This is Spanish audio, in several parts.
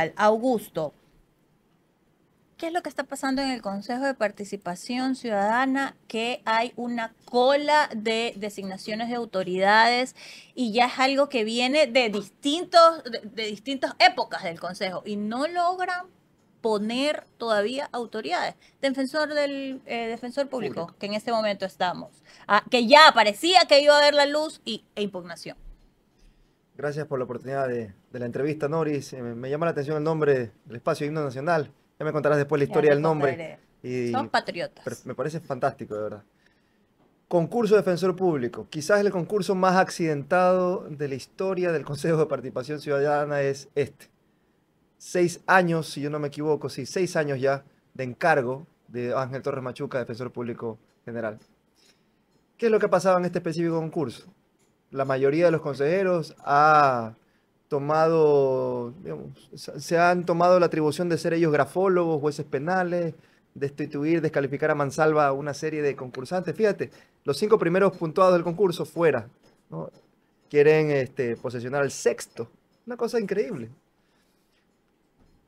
Municipal. Augusto, ¿qué es lo que está pasando en el Consejo de Participación Ciudadana? Que hay una cola de designaciones de autoridades y ya es algo que viene de distintas épocas del Consejo y no logran poner todavía autoridades. Defensor público, Público. que en este momento estamos, que ya parecía que iba a haber la luz e impugnación. Gracias por la oportunidad de la entrevista, Noris. Me llama la atención el nombre del espacio Himno Nacional. Ya me contarás después la Ya historia te del nombre contaré. y Somos patriotas. me parece fantástico, de verdad. Concurso Defensor Público. Quizás el concurso más accidentado de la historia del Consejo de Participación Ciudadana es este. 6 años, si yo no me equivoco, sí, 6 años ya de encargo de Ángel Torres Machuca, Defensor Público General. ¿Qué es lo que pasaba en este específico concurso? La mayoría de los consejeros ha tomado, digamos, se han tomado la atribución de ser ellos grafólogos, jueces penales, destituir, descalificar a mansalva a una serie de concursantes. Fíjate, los 5 primeros puntuados del concurso fuera, ¿no? Quieren posesionar al sexto. Una cosa increíble.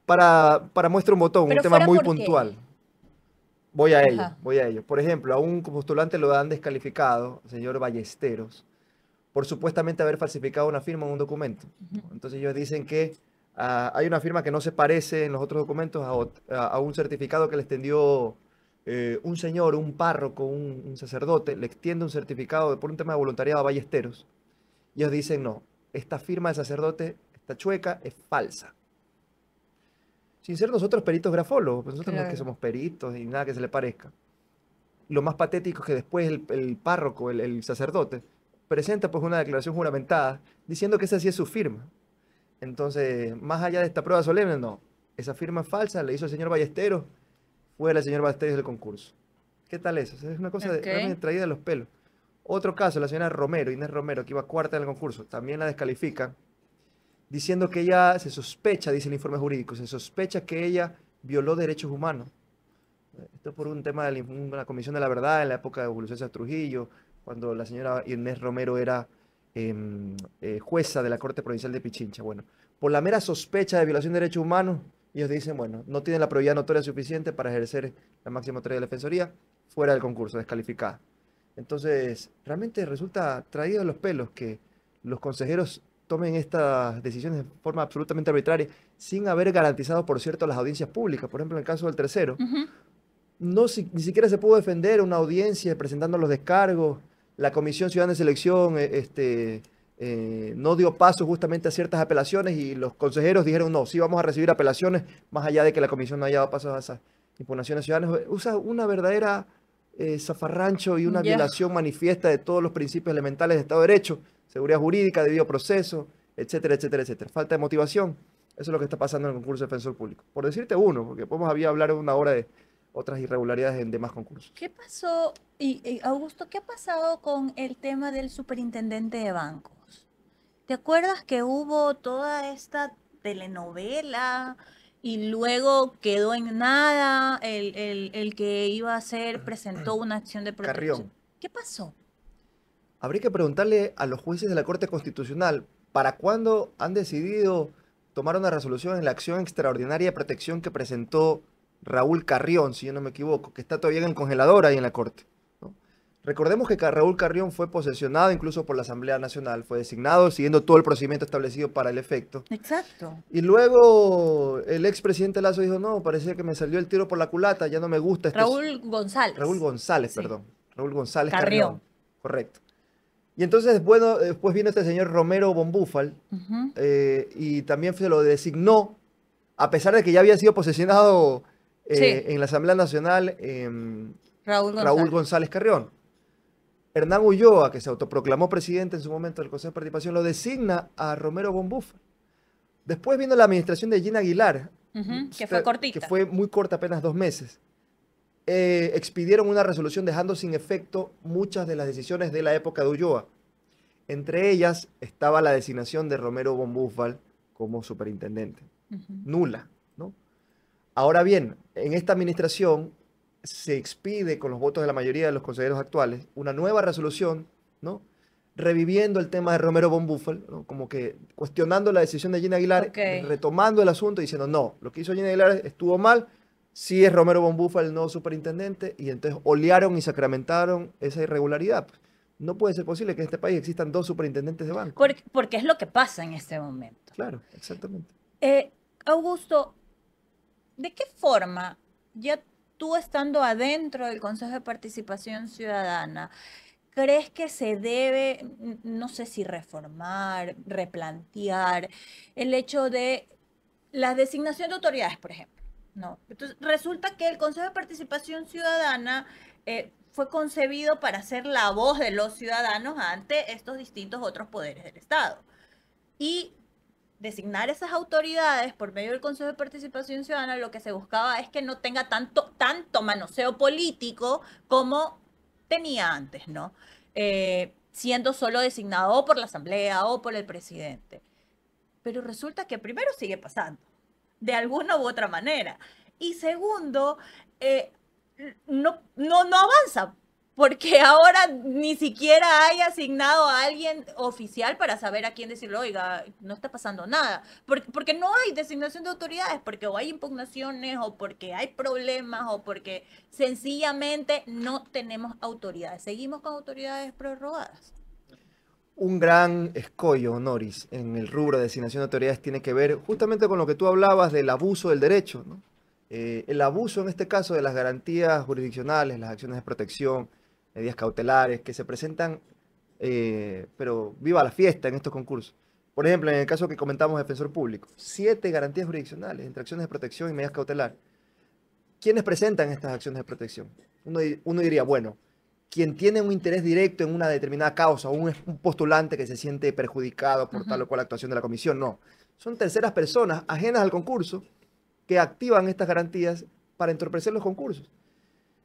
Para muestra un botón, un Pero tema fuera muy porque, puntual. Voy a ello, ajá, voy a ello. Por ejemplo, a un postulante lo han descalificado, el señor Ballesteros, por supuestamente haber falsificado una firma en un documento. Entonces ellos dicen que hay una firma que no se parece en los otros documentos a un certificado que le extendió un señor, un párroco, un sacerdote, le extiende un certificado por un tema de voluntariado a Ballesteros. Y ellos dicen, no, esta firma de sacerdote, esta chueca, es falsa. Sin ser nosotros peritos grafólogos, pues nosotros no es que claro. somos peritos y nada que se le parezca. Lo más patético es que después el párroco, el sacerdote, presenta pues una declaración juramentada diciendo que esa sí es su firma. Entonces, más allá de esta prueba solemne, no. Esa firma es falsa, le hizo el señor Ballesteros, fuera el señor Ballesteros del concurso. ¿Qué tal eso? O sea, es una cosa Ok. realmente traída de los pelos. Otro caso, la señora Romero, Inés Romero, que iba cuarta en el concurso, también la descalifican, diciendo que ella se sospecha, dice el informe jurídico, se sospecha que ella violó derechos humanos. Esto por un tema de la Comisión de la Verdad en la época de Julio César Trujillo, cuando la señora Inés Romero era jueza de la Corte Provincial de Pichincha. Bueno, por la mera sospecha de violación de derechos humanos, ellos dicen, bueno, no tienen la probidad notoria suficiente para ejercer la máxima autoridad de la Defensoría, fuera del concurso, descalificada. Entonces, realmente resulta traído de los pelos que los consejeros tomen estas decisiones de forma absolutamente arbitraria, sin haber garantizado, por cierto, las audiencias públicas. Por ejemplo, en el caso del tercero, Ujú. no, ni siquiera se pudo defender una audiencia presentando los descargos. La Comisión Ciudadana de Selección no dio paso justamente a ciertas apelaciones y los consejeros dijeron, no, sí vamos a recibir apelaciones, más allá de que la Comisión no haya dado paso a esas impugnaciones ciudadanas. Usa una verdadera zafarrancho y una Ya. violación manifiesta de todos los principios elementales de Estado de Derecho, seguridad jurídica, debido proceso, etcétera, etcétera, etcétera. Falta de motivación. Eso es lo que está pasando en el concurso de defensor público. Por decirte uno, porque podemos había hablar una hora de otras irregularidades en demás concursos. ¿Qué pasó? Augusto, ¿qué ha pasado con el tema del superintendente de bancos? ¿Te acuerdas que hubo toda esta telenovela y luego quedó en nada? El que iba a ser presentó una acción de protección. Carrión. ¿Qué pasó? Habría que preguntarle a los jueces de la Corte Constitucional para cuándo han decidido tomar una resolución en la acción extraordinaria de protección que presentó Raúl Carrión, si yo no me equivoco, que está todavía en el congelador ahí en la Corte, ¿no? Recordemos que Raúl Carrión fue posesionado incluso por la Asamblea Nacional, fue designado siguiendo todo el procedimiento establecido para el efecto. Exacto. Y luego el expresidente Lazo dijo, no, parecía que me salió el tiro por la culata, ya no me gusta Raúl Raúl González. González, Sí. perdón. Raúl González Carrión. Carrión, correcto. Y entonces, bueno, después vino este señor Romero Bonbúfal Ujú. y también se lo designó, a pesar de que ya había sido posesionado Sí, en la Asamblea Nacional Raúl Raúl González. González Carrión. Hernán Ulloa, que se autoproclamó presidente en su momento del Consejo de Participación, lo designa a Romero Bonbúfal. Después vino la administración de Gina Aguilar, Ujú, que fue que cortita. fue muy corta, apenas 2 meses. Expidieron una resolución dejando sin efecto muchas de las decisiones de la época de Ulloa. Entre ellas estaba la designación de Romero Bonbúfal como superintendente. Ujú. Nula, ¿no? Ahora bien, en esta administración se expide con los votos de la mayoría de los consejeros actuales una nueva resolución, ¿no? reviviendo el tema de Romero von Buffel, ¿no? Como que cuestionando la decisión de Gina Aguilar, Ok. retomando el asunto y diciendo, no, lo que hizo Gina Aguilar estuvo mal, sí es Romero von Buffel el nuevo superintendente, y entonces olearon y sacramentaron esa irregularidad. Pues, no puede ser posible que en este país existan dos superintendentes de banco. Porque es lo que pasa en este momento. Claro, exactamente. Augusto, ¿de qué forma, ya tú estando adentro del Consejo de Participación Ciudadana, crees que se debe, no sé si reformar, replantear el hecho de la designación de autoridades, por ejemplo? No. Entonces, resulta que el Consejo de Participación Ciudadana fue concebido para ser la voz de los ciudadanos ante estos distintos otros poderes del Estado. Y designar esas autoridades por medio del Consejo de Participación Ciudadana, lo que se buscaba es que no tenga tanto manoseo político como tenía antes, ¿no? Siendo solo designado o por la Asamblea o por el presidente. Pero resulta que primero sigue pasando, de alguna u otra manera. Y segundo, no avanza, porque ahora ni siquiera hay asignado a alguien oficial para saber a quién decirle, oiga, no está pasando nada. Porque no hay designación de autoridades, porque o hay impugnaciones, o porque hay problemas, o porque sencillamente no tenemos autoridades. Seguimos con autoridades prorrogadas. Un gran escollo, Noris, en el rubro de designación de autoridades tiene que ver justamente con lo que tú hablabas del abuso del derecho, ¿no? El abuso en este caso de las garantías jurisdiccionales, las acciones de protección, medidas cautelares que se presentan, pero viva la fiesta en estos concursos. Por ejemplo, en el caso que comentamos, defensor público, 7 garantías jurisdiccionales entre acciones de protección y medidas cautelares. ¿Quiénes presentan estas acciones de protección? Uno diría, bueno, quien tiene un interés directo en una determinada causa, o un postulante que se siente perjudicado por tal o cual actuación de la comisión, no. Son terceras personas ajenas al concurso que activan estas garantías para entorpecer los concursos.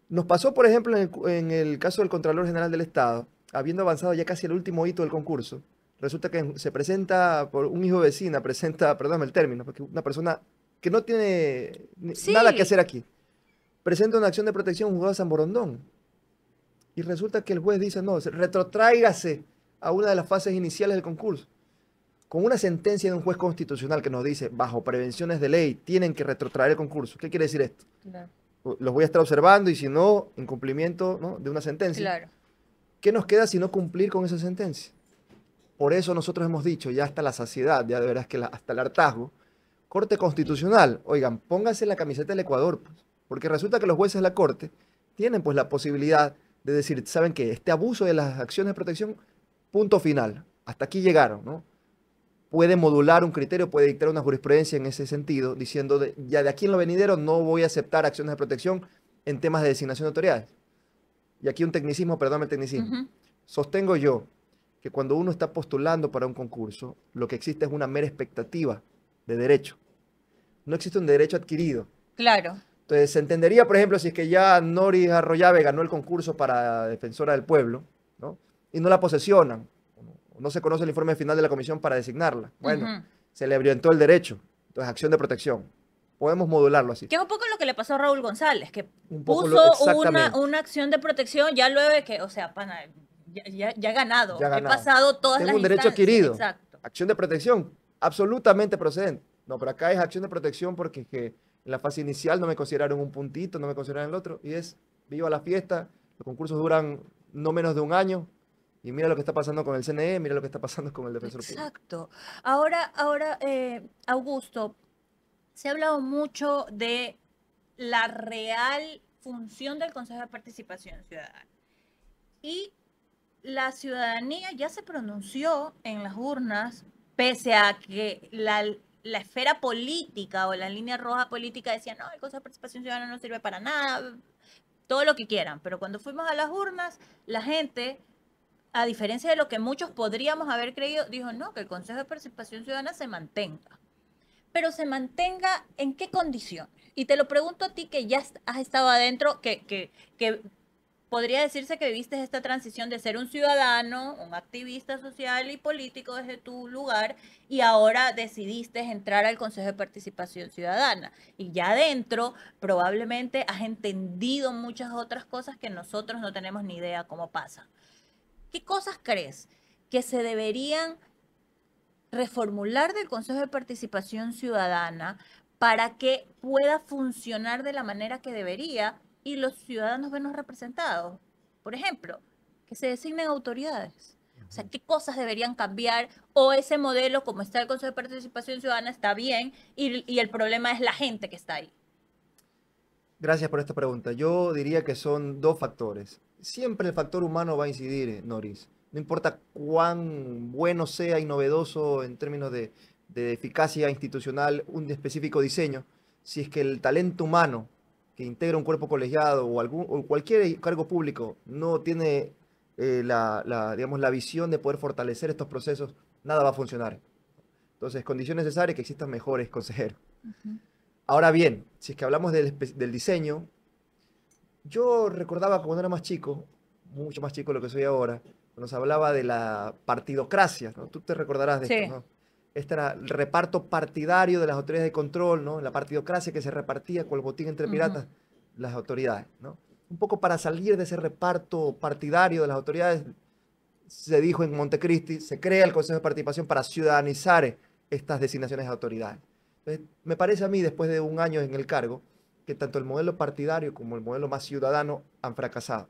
Nos pasó, por ejemplo, en el caso del Contralor General del Estado, habiendo avanzado ya casi el último hito del concurso, resulta que se presenta por un hijo de vecina, perdóname el término, porque una persona que no tiene nada que Sí, hacer aquí, presenta una acción de protección en un juzgado de San Borondón. Y resulta que el juez dice, no, retrotráigase a una de las fases iniciales del concurso. Con una sentencia de un juez constitucional que nos dice, bajo prevenciones de ley, tienen que retrotraer el concurso. ¿Qué quiere decir esto? claro, Los voy a estar observando y si no, en cumplimiento, ¿no?, de una sentencia. claro. ¿Qué nos queda si no cumplir con esa sentencia? Por eso nosotros hemos dicho, ya hasta la saciedad, ya de veras que hasta el hartazgo, Corte Constitucional, oigan, pónganse la camiseta del Ecuador, pues, porque resulta que los jueces de la Corte tienen pues la posibilidad de decir, ¿saben qué? Este abuso de las acciones de protección, punto final, hasta aquí llegaron, ¿no? Puede modular un criterio, puede dictar una jurisprudencia en ese sentido, diciendo, ya de aquí en lo venidero no voy a aceptar acciones de protección en temas de designación de autoridades. Y aquí un tecnicismo, perdón el tecnicismo. Ujú. Sostengo yo que cuando uno está postulando para un concurso, lo que existe es una mera expectativa de derecho. No existe un derecho adquirido. Claro. Entonces, se entendería, por ejemplo, si es que ya Noris Arroyave ganó el concurso para Defensora del Pueblo, ¿no?, y no la posesionan, o no se conoce el informe final de la comisión para designarla. Bueno, Ujú. se le orientó el derecho. Entonces, acción de protección. Podemos modularlo así. Que es un poco lo que le pasó a Raúl González, que Un poco puso exactamente. una acción de protección ya luego de que, o sea, pana, ya he ganado, Ya ha he ganado. pasado todas Tengo las un derecho instancias. adquirido. Exacto. Acción de protección, absolutamente procedente. No, pero acá es acción de protección porque que en la fase inicial no me consideraron un puntito, no me consideraron el otro, y es viva la fiesta. Los concursos duran no menos de un año, y mira lo que está pasando con el CNE, mira lo que está pasando con el Defensor Público. Exacto. Ahora, Augusto, se ha hablado mucho de la real función del Consejo de Participación Ciudadana. Y la ciudadanía ya se pronunció en las urnas, pese a que la esfera política o la línea roja política decía, no, el Consejo de Participación Ciudadana no sirve para nada, todo lo que quieran. Pero cuando fuimos a las urnas, la gente, a diferencia de lo que muchos podríamos haber creído, dijo, no, que el Consejo de Participación Ciudadana se mantenga. Pero se mantenga en qué condiciones. Y te lo pregunto a ti que ya has estado adentro, que podría decirse que viviste esta transición de ser un ciudadano, un activista social y político desde tu lugar, y ahora decidiste entrar al Consejo de Participación Ciudadana. Y ya adentro probablemente has entendido muchas otras cosas que nosotros no tenemos ni idea cómo pasa. ¿Qué cosas crees que se deberían reformular del Consejo de Participación Ciudadana para que pueda funcionar de la manera que debería y los ciudadanos vernos representados? Por ejemplo, que se designen autoridades. O sea, ¿qué cosas deberían cambiar? O ese modelo, como está el Consejo de Participación Ciudadana, está bien y el problema es la gente que está ahí. Gracias por esta pregunta. Yo diría que son dos factores. Siempre el factor humano va a incidir, Noris. No importa cuán bueno sea y novedoso en términos de eficacia institucional un específico diseño, si es que el talento humano que integra un cuerpo colegiado o cualquier cargo público no tiene digamos, la visión de poder fortalecer estos procesos, nada va a funcionar. Entonces, condición necesaria que existan mejores consejeros. Ahora bien, si es que hablamos del diseño, yo recordaba cuando era más chico, mucho más chico de lo que soy ahora, cuando se hablaba de la partidocracia, ¿no? Tú te recordarás de esto, Sí. ¿no? Este era el reparto partidario de las autoridades de control, ¿no? La partidocracia que se repartía con el botín entre Ujú. piratas, las autoridades, ¿no? Un poco para salir de ese reparto partidario de las autoridades, se dijo en Montecristi, se crea el Consejo de Participación para ciudadanizar estas designaciones de autoridades. Entonces, me parece a mí, después de un año en el cargo, que tanto el modelo partidario como el modelo más ciudadano han fracasado.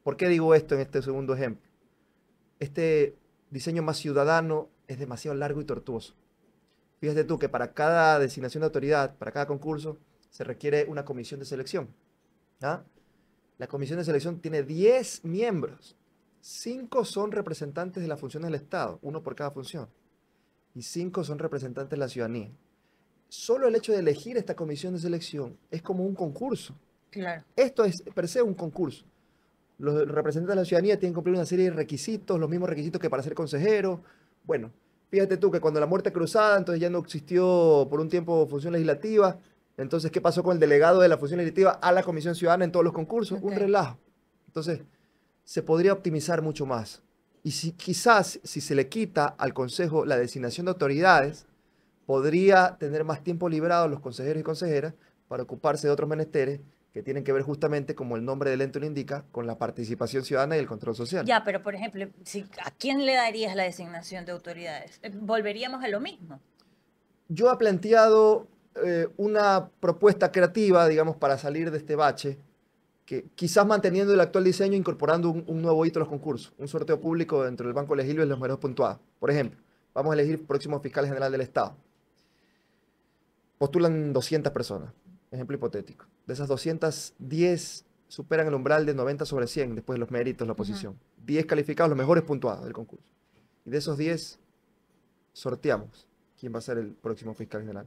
¿Por qué digo esto en este segundo ejemplo? Este diseño más ciudadano es demasiado largo y tortuoso. Fíjate tú que para cada designación de autoridad, para cada concurso, se requiere una comisión de selección. ¿Ah? La comisión de selección tiene 10 miembros. 5 son representantes de las funciones del Estado, uno por cada función. Y 5 son representantes de la ciudadanía. Solo el hecho de elegir esta comisión de selección es como un concurso. Claro. Esto es per se un concurso. Los representantes de la ciudadanía tienen que cumplir una serie de requisitos, los mismos requisitos que para ser consejero. Bueno, fíjate tú que cuando la muerte cruzada, entonces ya no existió por un tiempo función legislativa. Entonces, ¿qué pasó con el delegado de la función legislativa a la comisión ciudadana en todos los concursos? Un Ok. relajo. Entonces, se podría optimizar mucho más. Y si quizás, si se le quita al Consejo la designación de autoridades, podría tener más tiempo librado los consejeros y consejeras para ocuparse de otros menesteres que tienen que ver justamente, como el nombre del ente lo indica, con la participación ciudadana y el control social. Ya, pero por ejemplo, si, ¿a quién le darías la designación de autoridades? Volveríamos a lo mismo. Yo he planteado una propuesta creativa, digamos, para salir de este bache, que quizás manteniendo el actual diseño, incorporando un nuevo hito a los concursos, un sorteo público dentro del Banco Legislativo de los mejores puntuados. Por ejemplo, vamos a elegir próximo fiscal general del Estado. Postulan 200 personas, ejemplo hipotético. De esas 210 superan el umbral de 90 sobre 100 después de los méritos de la Ujú. oposición. 10 calificados, los mejores puntuados del concurso. Y de esos 10, sorteamos quién va a ser el próximo fiscal general.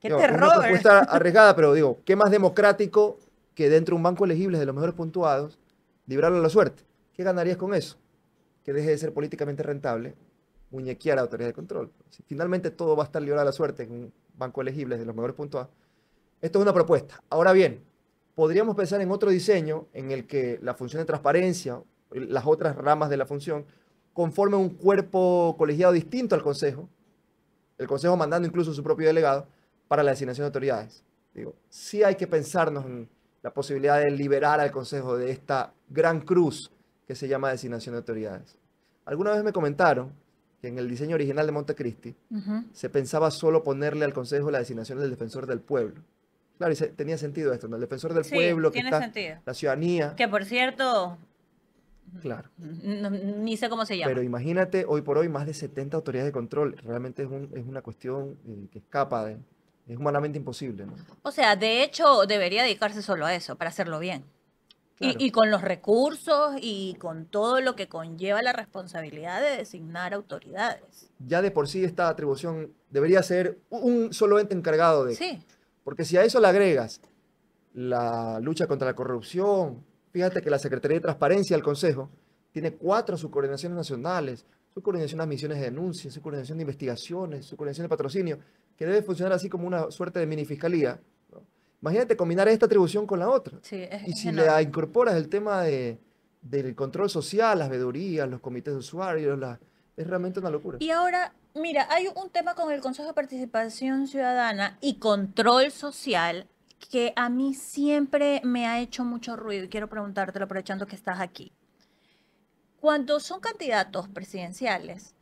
¡Qué Digo, es una terror! propuesta arriesgada, pero digo, ¿qué más democrático que dentro de un banco elegible de los mejores puntuados, librarlo a la suerte? ¿Qué ganarías con eso? Que deje de ser políticamente rentable, muñequear a la autoridad de control. Si finalmente todo va a estar librado a la suerte en un banco elegible de los mejores puntuados, esto es una propuesta. Ahora bien, podríamos pensar en otro diseño en el que la función de transparencia, las otras ramas de la función, conformen un cuerpo colegiado distinto al Consejo, el Consejo mandando incluso su propio delegado para la designación de autoridades. Digo, sí hay que pensarnos en la posibilidad de liberar al Consejo de esta gran cruz que se llama designación de autoridades. Alguna vez me comentaron que en el diseño original de Montecristi Ujú. se pensaba solo ponerle al Consejo la designación del defensor del pueblo. Claro, y tenía sentido esto, ¿no? El defensor del Sí, pueblo, que tiene está sentido. la ciudadanía, Que por cierto, claro. ni sé cómo se Pero llama. imagínate, hoy por hoy, más de 70 autoridades de control. Realmente es una cuestión que escapa es humanamente imposible, ¿no? O sea, de hecho, debería dedicarse solo a eso, para hacerlo bien. Claro. Y con los recursos y con todo lo que conlleva la responsabilidad de designar autoridades. Ya de por sí esta atribución debería ser un solo ente encargado de. Sí, Porque si a eso le agregas la lucha contra la corrupción, fíjate que la Secretaría de Transparencia del Consejo tiene 4 subcoordinaciones nacionales, subcoordinación de admisiones de denuncias, subcoordinación de investigaciones, subcoordinación de patrocinio, que debe funcionar así como una suerte de mini fiscalía, ¿no? Imagínate combinar esta atribución con la otra. sí, Y es si le enorme. incorporas el tema del control social, las veedurías, los comités de usuarios, es realmente una locura. Y ahora, mira, hay un tema con el Consejo de Participación Ciudadana y Control Social que a mí siempre me ha hecho mucho ruido y quiero preguntártelo aprovechando que estás aquí. Cuando son candidatos presidenciales,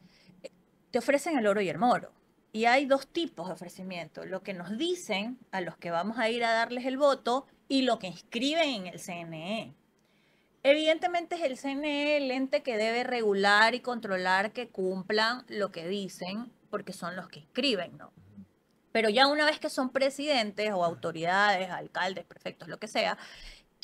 te ofrecen el oro y el moro. Y hay dos tipos de ofrecimiento, lo que nos dicen a los que vamos a ir a darles el voto y lo que inscriben en el CNE. Evidentemente es el CNE el ente que debe regular y controlar que cumplan lo que dicen, porque son los que inscriben, ¿no? Pero ya una vez que son presidentes o autoridades, alcaldes, prefectos, lo que sea,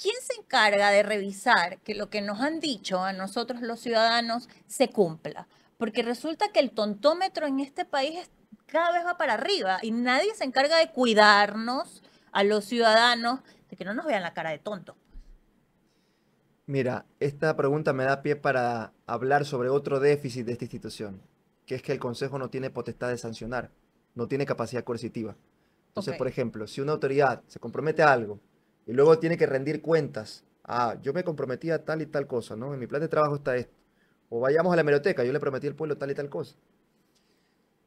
¿quién se encarga de revisar que lo que nos han dicho a nosotros los ciudadanos se cumpla? Porque resulta que el tontómetro en este país cada vez va para arriba y nadie se encarga de cuidarnos a los ciudadanos de que no nos vean la cara de tontos. Mira, esta pregunta me da pie para hablar sobre otro déficit de esta institución, que es que el Consejo no tiene potestad de sancionar, no tiene capacidad coercitiva. Entonces, por Ok. ejemplo, si una autoridad se compromete a algo y luego tiene que rendir cuentas, yo me comprometí a tal y tal cosa, ¿no? En mi plan de trabajo está esto. O vayamos a la hemeroteca, yo le prometí al pueblo tal y tal cosa.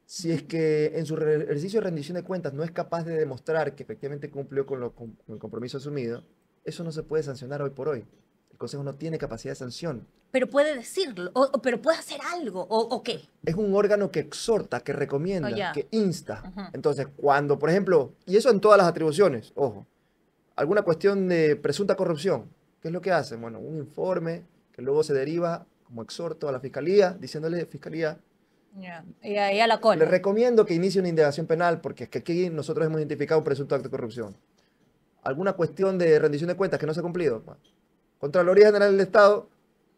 Si es que en su ejercicio de rendición de cuentas no es capaz de demostrar que efectivamente cumplió con el compromiso asumido, eso no se puede sancionar hoy por hoy. El Consejo no tiene capacidad de sanción. Pero puede decirlo, pero puede hacer algo, o qué. Es un órgano que exhorta, que O recomienda, ya. que insta. Ujú. Entonces, cuando, por ejemplo, y eso en todas las atribuciones, ojo, alguna cuestión de presunta corrupción, ¿qué es lo que hacen? Bueno, un informe que luego se deriva como exhorto a la fiscalía, diciéndole, fiscalía, Ya. Y ahí a la le cola. recomiendo que inicie una indagación penal porque es que aquí nosotros hemos identificado un presunto acto de corrupción. ¿Alguna cuestión de rendición de cuentas que no se ha cumplido? Bueno, Contraloría General del Estado,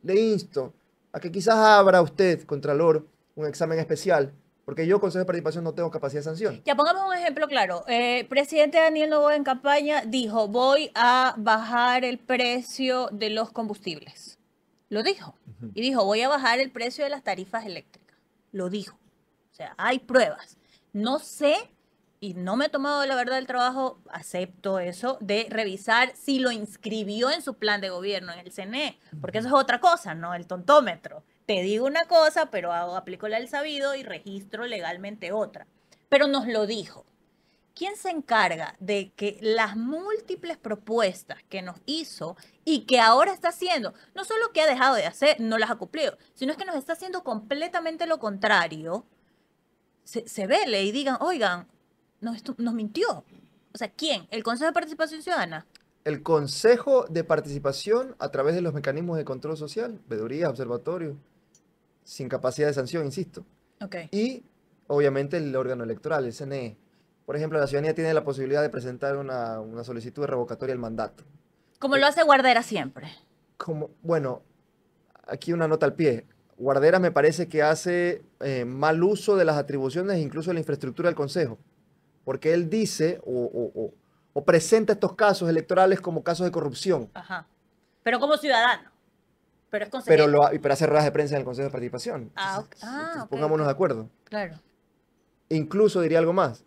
le insto a que quizás abra usted, Contralor, un examen especial, porque yo, Consejo de Participación, no tengo capacidad de sanción. Ya pongamos un ejemplo claro. Presidente Daniel Noboa en campaña dijo, voy a bajar el precio de los combustibles. Lo dijo. Ujú. Y dijo, voy a bajar el precio de las tarifas eléctricas. Lo dijo. O sea, hay pruebas. No sé, y no me he tomado la verdad el trabajo, acepto eso, de revisar si lo inscribió en su plan de gobierno en el CNE, porque eso es otra cosa, ¿no? El tontómetro. Te digo una cosa, pero aplico la del sabido y registro legalmente otra. Pero nos lo dijo. ¿Quién se encarga de que las múltiples propuestas que nos hizo y que ahora está haciendo, no solo que ha dejado de hacer, no las ha cumplido, sino es que nos está haciendo completamente lo contrario, se vele y digan, oigan, nos mintió? O sea, ¿quién? ¿El Consejo de Participación Ciudadana? El Consejo de Participación, a través de los mecanismos de control social, veedurías, observatorios, sin capacidad de sanción, insisto. Ok. Y, obviamente, el órgano electoral, el CNE. Por ejemplo, la ciudadanía tiene la posibilidad de presentar una solicitud de revocatoria del mandato. Como lo hace Guardera siempre. Bueno, aquí una nota al pie. Guardera me parece que hace mal uso de las atribuciones, incluso de la infraestructura del Consejo, porque él dice o presenta estos casos electorales como casos de corrupción, Ajá. Pero como ciudadano. Pero es pero, consejero. pero hace ruedas de prensa en el Consejo de Participación. Ah, Entonces, ok. Ah, ok, pongámonos de ok. acuerdo. Claro. Incluso diría algo más.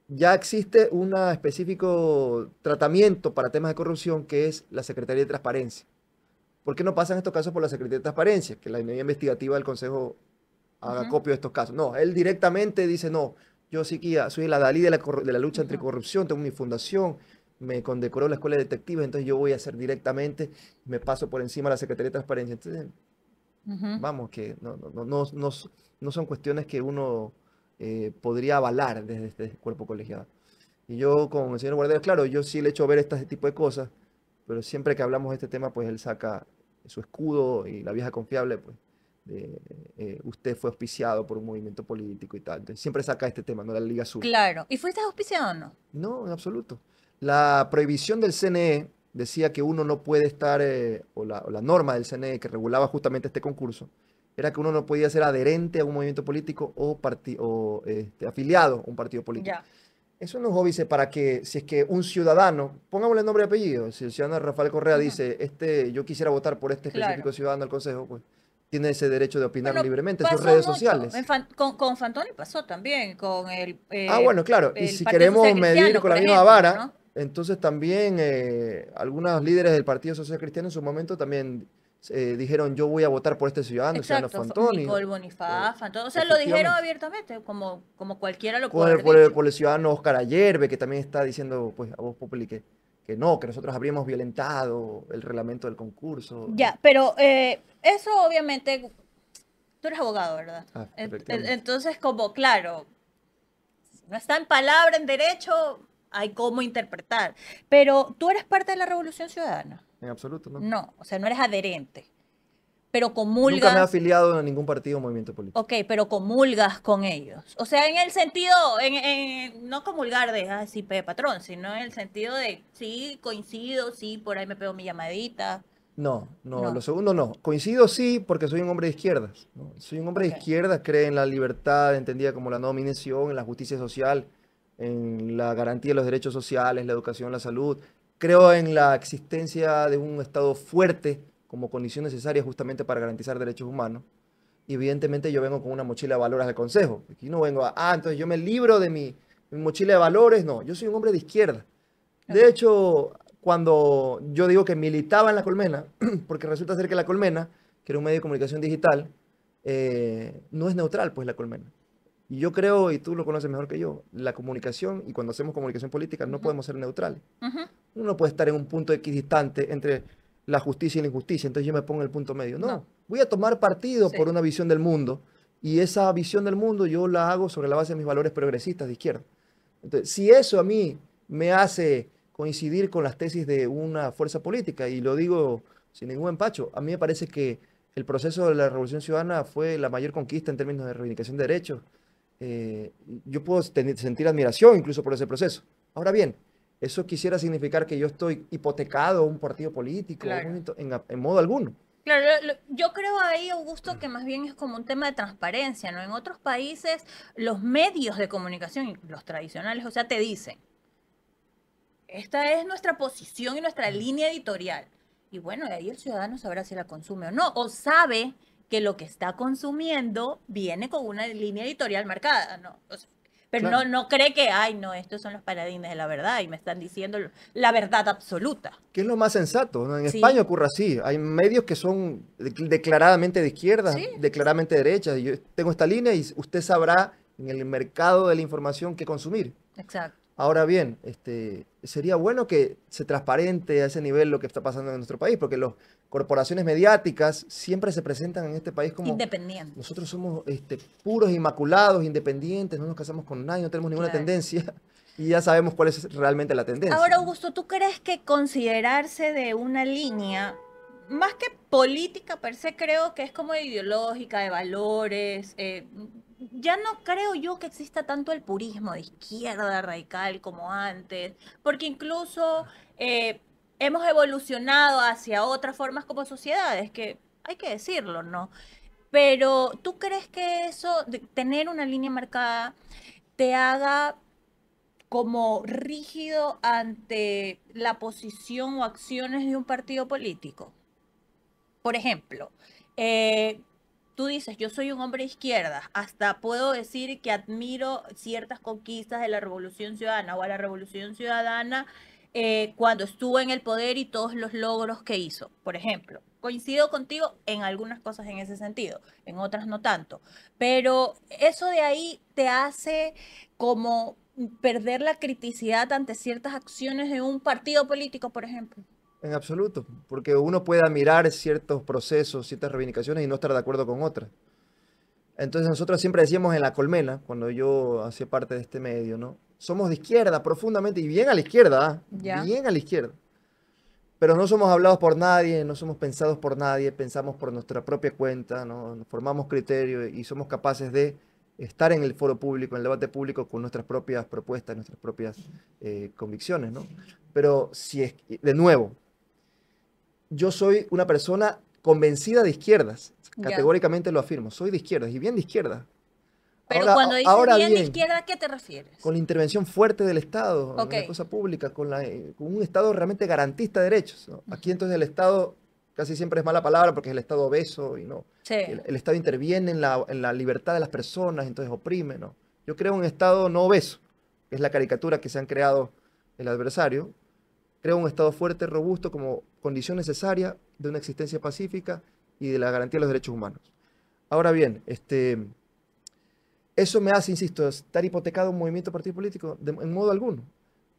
Ya existe un específico tratamiento para temas de corrupción que es la Secretaría de Transparencia. ¿Por qué no pasan estos casos por la Secretaría de Transparencia? Que la unidad investigativa del Consejo haga Ujú. copia de estos casos. No, él directamente dice, no, yo sí que soy la Dalí de de la lucha Ujú. anticorrupción, tengo mi fundación, me condecoró la Escuela de Detectives, entonces yo voy a hacer directamente, me paso por encima de la Secretaría de Transparencia. Entonces, Ujú. vamos, que no son cuestiones que uno podría avalar desde este cuerpo colegiado. Y yo con el señor Guardera, claro, yo sí le echo ver este tipo de cosas, pero siempre que hablamos de este tema, pues él saca su escudo y la vieja confiable, pues, usted fue auspiciado por un movimiento político y tal. Entonces, siempre saca este tema, ¿no? La Liga Azul. Claro. ¿Y fuiste auspiciado o no? No, en absoluto. La prohibición del CNE decía que uno no puede estar, o la norma del CNE que regulaba justamente este concurso, era que uno no podía ser adherente a un movimiento político o afiliado a un partido político. Ya. Eso no es óbice para que, si es que un ciudadano, pongámosle nombre y apellido, si el ciudadano Rafael Correa Ujú. dice, yo quisiera votar por este Claro. específico ciudadano al Consejo, pues tiene ese derecho de opinar Bueno, libremente en sus pasó redes mucho. sociales. Con Fantoni pasó también, con Bueno, claro, y el si Partido Social queremos medir Cristiano, con por la misma ejemplo, vara, ¿no? entonces también algunos líderes del Partido Social Cristiano en su momento también dijeron, yo voy a votar por este ciudadano, el ciudadano Exacto, Fantoni. Nicole Bonifaz, Fantoni. O sea, lo dijeron Efectivamente. abiertamente, como cualquiera lo puede Con haber dicho. por el ciudadano Oscar Ayerbe, que también está diciendo, pues, a voz populi que que no, que nosotros habríamos violentado el reglamento del concurso. Ya, pero eso obviamente, tú eres abogado, ¿verdad? Ah, efectivamente. Entonces, como, claro, no está en palabra, en derecho, hay cómo interpretar. Pero tú eres parte de la Revolución Ciudadana. En absoluto, ¿no? No, o sea, no eres adherente, pero Nunca me he comulgas. afiliado a ningún partido o movimiento político. Ok, pero comulgas con ellos. O sea, en el sentido, no comulgar de, ah, sí, patrón, sino en el sentido de, sí, coincido, sí, por ahí me pego mi llamadita. No, no, lo No, segundo no. Coincido sí porque soy un hombre de izquierdas, ¿no? Soy un hombre de ok. izquierdas, cree en la libertad entendida como la no dominación, en la justicia social, en la garantía de los derechos sociales, la educación, la salud. Creo en la existencia de un Estado fuerte como condición necesaria justamente para garantizar derechos humanos. Y evidentemente yo vengo con una mochila de valores del Consejo. Aquí no vengo entonces yo me libro de mi mochila de valores. No, yo soy un hombre de izquierda. Ok. De hecho, cuando yo digo que militaba en La Colmena, porque resulta ser que La Colmena, que era un medio de comunicación digital, no es neutral, pues La Colmena. Y yo creo, y tú lo conoces mejor que yo, la comunicación, y cuando hacemos comunicación política, no Ujú, podemos ser neutrales. ujú. Uno no puede estar en un punto equidistante entre la justicia y la injusticia, entonces yo me pongo en el punto medio. No, No, voy a tomar partido por sí. una visión del mundo, y esa visión del mundo yo la hago sobre la base de mis valores progresistas de izquierda. Entonces, si eso a mí me hace coincidir con las tesis de una fuerza política, y lo digo sin ningún empacho, a mí me parece que el proceso de la Revolución Ciudadana fue la mayor conquista en términos de reivindicación de derechos. Eh, yo puedo sentir admiración incluso por ese proceso. Ahora bien, eso quisiera significar que yo estoy hipotecado a un partido político, a un Claro. movimiento, en modo alguno. Claro, yo creo ahí, Augusto, que más bien es como un tema de transparencia, ¿no? En otros países, los medios de comunicación, y los tradicionales, o sea, te dicen, esta es nuestra posición y nuestra línea editorial. Y bueno, de ahí el ciudadano sabrá si la consume o no, o sabe que lo que está consumiendo viene con una línea editorial marcada, ¿no? O sea, pero Claro. no cree que, ay, no, estos son los paladines de la verdad y me están diciendo la verdad absoluta. ¿Qué es lo más sensato? ¿No? En España Sí, ocurre así. Hay medios que son declaradamente de izquierda, sí, declaradamente de derecha. Y yo tengo esta línea y usted sabrá en el mercado de la información qué consumir. exacto. Ahora bien, sería bueno que se transparente a ese nivel lo que está pasando en nuestro país, porque las corporaciones mediáticas siempre se presentan en este país como Independientes. nosotros somos puros, inmaculados, independientes, no nos casamos con nadie, no tenemos ninguna Claro. tendencia y ya sabemos cuál es realmente la tendencia, Ahora, ¿no? Augusto, ¿tú crees que considerarse de una línea, más que política per se, creo que es como ideológica, de valores? Ya no creo yo que exista tanto el purismo de izquierda radical como antes, porque incluso hemos evolucionado hacia otras formas como sociedades, que hay que decirlo, ¿no? Pero ¿tú crees que eso, de tener una línea marcada, te haga como rígido ante la posición o acciones de un partido político? Por ejemplo, eh, tú dices, yo soy un hombre de izquierda, hasta puedo decir que admiro ciertas conquistas de la Revolución Ciudadana o a la Revolución Ciudadana cuando estuvo en el poder y todos los logros que hizo. Por ejemplo, coincido contigo en algunas cosas en ese sentido, en otras no tanto, pero eso de ahí te hace como perder la criticidad ante ciertas acciones de un partido político, por ejemplo. En absoluto, porque uno puede admirar ciertos procesos, ciertas reivindicaciones y no estar de acuerdo con otras. Entonces nosotros siempre decíamos en La Colmena, cuando yo hacía parte de este medio, ¿no? Somos de izquierda profundamente y bien a la izquierda, ¿ah? Ya, Bien a la izquierda. Pero no somos hablados por nadie, no somos pensados por nadie, pensamos por nuestra propia cuenta, ¿no? Nos formamos criterio y somos capaces de estar en el foro público, en el debate público con nuestras propias propuestas, nuestras propias convicciones, ¿no? Pero si es, de nuevo, yo soy una persona convencida de izquierdas, ya. categóricamente lo afirmo, soy de izquierdas y bien de izquierdas. Pero Ahora, cuando dices ahora bien de bien, izquierda, ¿a qué te refieres? con la intervención fuerte del Estado Ok. en la cosa pública, con un Estado realmente garantista de derechos, ¿no? Aquí entonces el Estado, casi siempre es mala palabra porque es el Estado obeso y no. Sí, El Estado interviene en la libertad de las personas, entonces oprime, ¿no? Yo creo un Estado no obeso, que es la caricatura que se han creado el adversario. Creo un Estado fuerte, robusto, como condición necesaria de una existencia pacífica y de la garantía de los derechos humanos. Ahora bien, eso me hace, insisto, estar hipotecado a un movimiento partido político en modo alguno.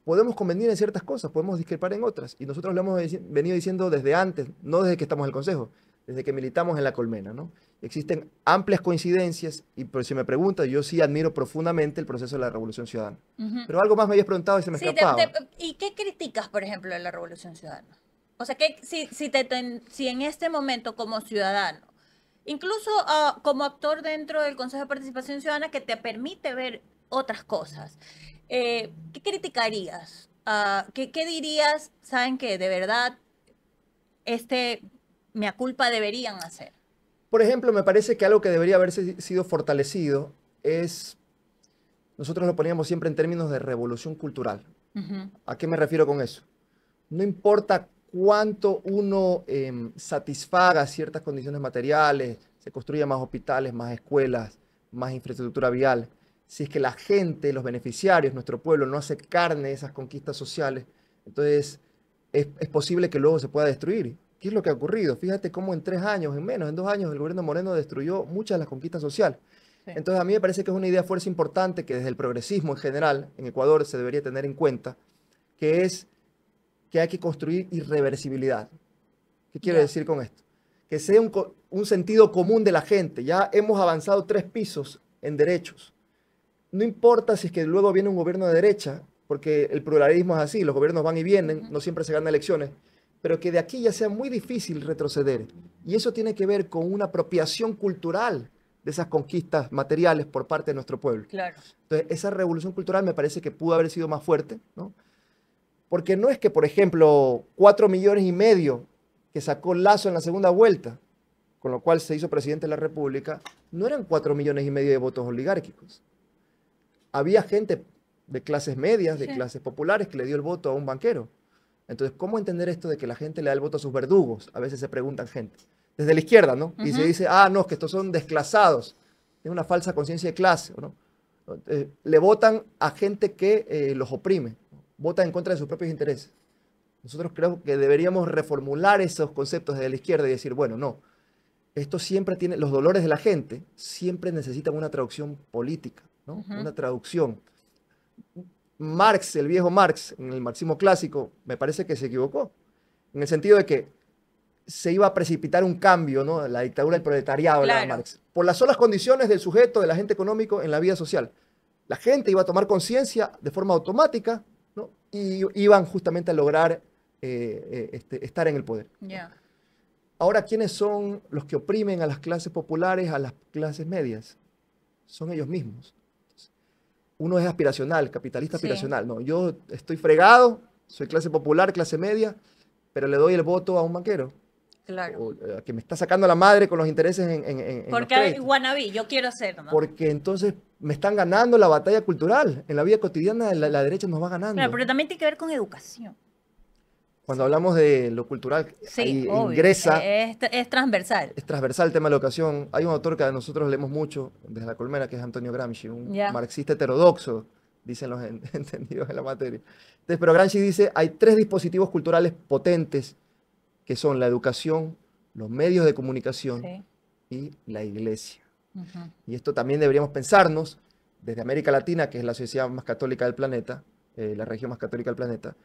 podemos convenir en ciertas cosas, podemos discrepar en otras. Y nosotros lo hemos venido diciendo desde antes, no desde que estamos en el Consejo, desde que militamos en la Colmena, ¿no? Existen amplias coincidencias y por si me pregunta, yo sí admiro profundamente el proceso de la Revolución Ciudadana. Ujú. Pero algo más me habías preguntado y se me Sí, escapaba. ¿y qué criticas, por ejemplo, de la Revolución Ciudadana? O sea, si en este momento como ciudadano, incluso como actor dentro del Consejo de Participación Ciudadana que te permite ver otras cosas, ¿qué criticarías? ¿Qué dirías, saben que de verdad este mea culpa deberían hacer? Por ejemplo, me parece que algo que debería haberse sido fortalecido es, nosotros lo poníamos siempre en términos de revolución cultural. Ujú. ¿A qué me refiero con eso? No importa cuánto uno satisfaga ciertas condiciones materiales, se construya más hospitales, más escuelas, más infraestructura vial, si es que la gente, los beneficiarios, nuestro pueblo no hace carne esas conquistas sociales, entonces es posible que luego se pueda destruir. ¿Qué es lo que ha ocurrido? Fíjate cómo en 3 años, en menos, en 2 años, el gobierno Moreno destruyó muchas de las conquistas sociales. Sí. Entonces a mí me parece que es una idea fuerza importante que desde el progresismo en general en Ecuador se debería tener en cuenta, que es que hay que construir irreversibilidad. ¿Qué quiero Ya. decir con esto? Que sea un sentido común de la gente. Ya hemos avanzado 3 pisos en derechos. No importa si es que luego viene un gobierno de derecha, porque el pluralismo es así, los gobiernos van y vienen, Ujú. no siempre se ganan elecciones, pero que de aquí ya sea muy difícil retroceder. Y eso tiene que ver con una apropiación cultural de esas conquistas materiales por parte de nuestro pueblo. Claro. Entonces, esa revolución cultural me parece que pudo haber sido más fuerte, ¿no? Porque no es que, por ejemplo, 4,5 millones que sacó Lazo en la segunda vuelta, con lo cual se hizo presidente de la República, no eran 4,5 millones de votos oligárquicos. Había gente de clases medias, de Sí. clases populares, que le dio el voto a un banquero. Entonces, ¿cómo entender esto de que la gente le da el voto a sus verdugos? A veces se preguntan gente. Desde la izquierda, ¿no? Y se Ujú. dice, ah, no, es que estos son desclasados. Es una falsa conciencia de clase, ¿no? Le votan a gente que los oprime, vota en contra de sus propios intereses. Nosotros creo que deberíamos reformular esos conceptos desde la izquierda y decir, bueno, no, esto siempre tiene, los dolores de la gente siempre necesitan una traducción política, ¿no? Ujú. Una traducción. Marx, el viejo Marx, en el marxismo clásico, me parece que se equivocó, en el sentido de que se iba a precipitar un cambio, ¿no? La dictadura del proletariado, hablaba Claro. Marx, por las solas condiciones del sujeto, del agente económico en la vida social. La gente iba a tomar conciencia de forma automática, ¿no? Y iban justamente a lograr estar en el poder, ¿no? Ya. Ahora, ¿quiénes son los que oprimen a las clases populares, a las clases medias? Son ellos mismos. Uno es aspiracional, capitalista Sí, aspiracional. No, yo estoy fregado, soy clase popular, clase media, pero le doy el voto a un banquero, claro. o que me está sacando la madre con los intereses en los Porque hay créditos. wannabe, yo quiero ser, ¿no? Porque entonces me están ganando la batalla cultural. En la vida cotidiana la derecha nos va Claro, ganando. pero también tiene que ver con educación. Cuando hablamos de lo cultural, Sí, ahí obvio. ingresa, Es transversal. es transversal el tema de la educación. Hay un autor que nosotros leemos mucho desde la Colmena, que es Antonio Gramsci, un Ya. marxista heterodoxo, dicen los entendidos en la materia. Entonces, pero Gramsci dice, hay 3 dispositivos culturales potentes, que son la educación, los medios de comunicación Sí. y la iglesia. Ujú. Y esto también deberíamos pensarnos desde América Latina, que es la sociedad más católica del planeta, la región más católica del planeta,